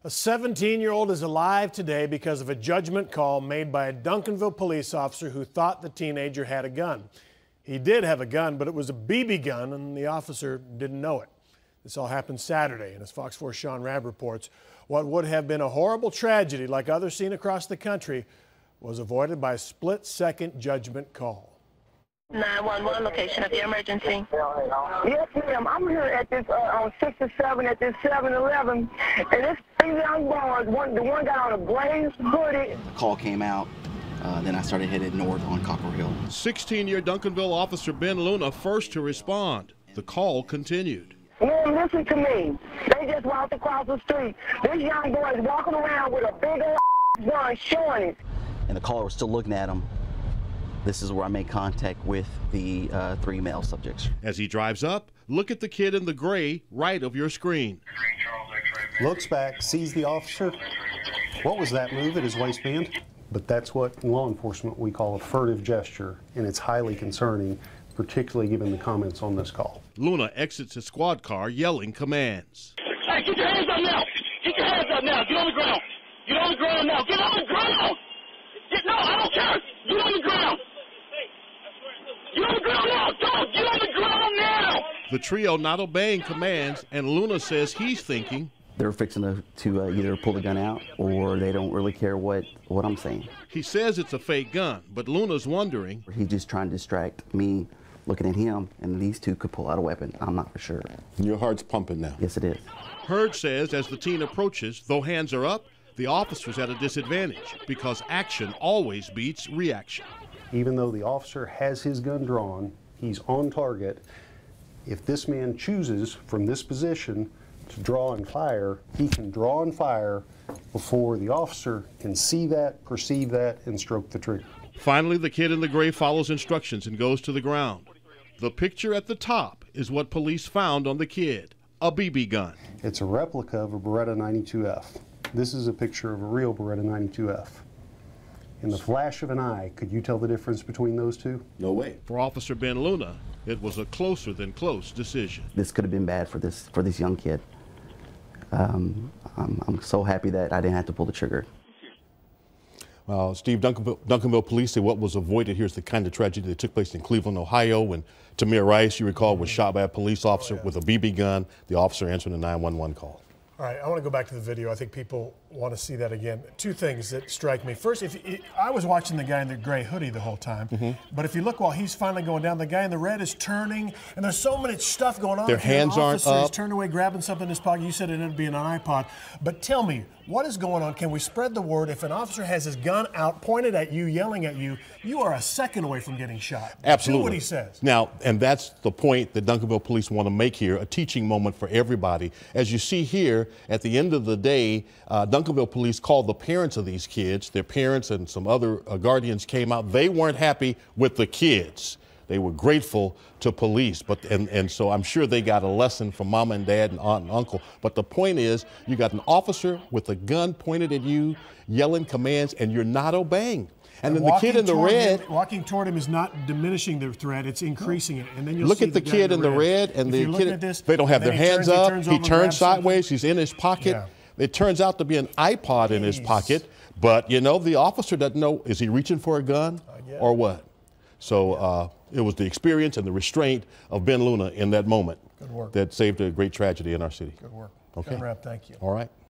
A 17-year-old is alive today because of a judgment call made by a Duncanville police officer who thought the teenager had a gun. He did have a gun, but it was a BB gun, and the officer didn't know it. This all happened Saturday, and as Fox 4's Sean Rabb reports, what would have been a horrible tragedy like others seen across the country was avoided by a split-second judgment call. 911 location of the emergency. Yes, ma'am. I'm here at this on 67 at this 7-Eleven, and this three young boys. The one got on a blaze hoodie. The call came out. Then I started headed north on Copper Hill. 16-year Duncanville officer Ben Luna first to respond. The call continued. Ma'am, listen to me. They just walked across the street. This young boy is walking around with a big old gun showing it. And the caller was still looking at him. This is where I made contact with the three male subjects. As he drives up, look at the kid in the gray right of your screen. Looks back, sees the officer. What was that move at his waistband? But that's what in law enforcement we call a furtive gesture, and it's highly concerning, particularly given the comments on this call. Luna exits his squad car yelling commands. Hey, get your hands up now! Get your hands up now! Get on the ground! Get on the ground now! Get on the ground! No, I don't care! Get on the ground! Get on the ground now! Don't get on the ground now! The trio not obeying commands, and Luna says he's thinking they're fixing to either pull the gun out or they don't really care what I'm saying. He says it's a fake gun, but Luna's wondering. He's just trying to distract me looking at him, and these two could pull out a weapon. I'm not for sure. Your heart's pumping now. Yes, it is. Hurd says as the teen approaches, though hands are up, the officer's at a disadvantage because action always beats reaction. Even though the officer has his gun drawn, he's on target. If this man chooses from this position to draw and fire, he can draw and fire before the officer can see that, perceive that, and stroke the trigger. Finally, the kid in the gray follows instructions and goes to the ground. The picture at the top is what police found on the kid, a BB gun. It's a replica of a Beretta 92F. This is a picture of a real Beretta 92F. In the flash of an eye, could you tell the difference between those two? No way. For Officer Ben Luna, it was a closer than close decision. This could have been bad for this young kid. I'm so happy that I didn't have to pull the trigger. Well, Steve, Duncanville police say what was avoided. Here's the kind of tragedy that took place in Cleveland, Ohio, when Tamir Rice, you recall, was shot by a police officer with a BB gun. The officer answering a 911 call. All right, I want to go back to the video. I think people want to see that again. Two things that strike me. First, I was watching the guy in the gray hoodie the whole time, but if you look while he's finally going down, the guy in the red is turning, and there's so much stuff going on. Their hands aren't up. He's turned away, grabbing something in his pocket. You said it ended up being an iPod. But tell me, what is going on? Can we spread the word? If an officer has his gun out, pointed at you, yelling at you, you are a second away from getting shot. Absolutely. Do what he says. Now, and that's the point that Duncanville police want to make here, a teaching moment for everybody. As you see here, at the end of the day, Duncanville police called the parents of these kids. Their parents and some other guardians came out. They weren't happy with the kids. They were grateful to police, and so I'm sure they got a lesson from mama and dad and aunt and uncle. But the point is, you got an officer with a gun pointed at you, yelling commands, and you're not obeying. And then the kid in the red, walking toward him is not diminishing the threat; it's increasing it. And then you'll look see at the kid in the red, and the kid. They don't have their hands up. He turns sideways. He's in his pocket. Yeah. It turns out to be an iPod in his pocket, but you know the officer doesn't know, is he reaching for a gun or what? So it was the experience and the restraint of Ben Luna in that moment that saved a great tragedy in our city. Good work. Okay. Sean Rabb, thank you. All right.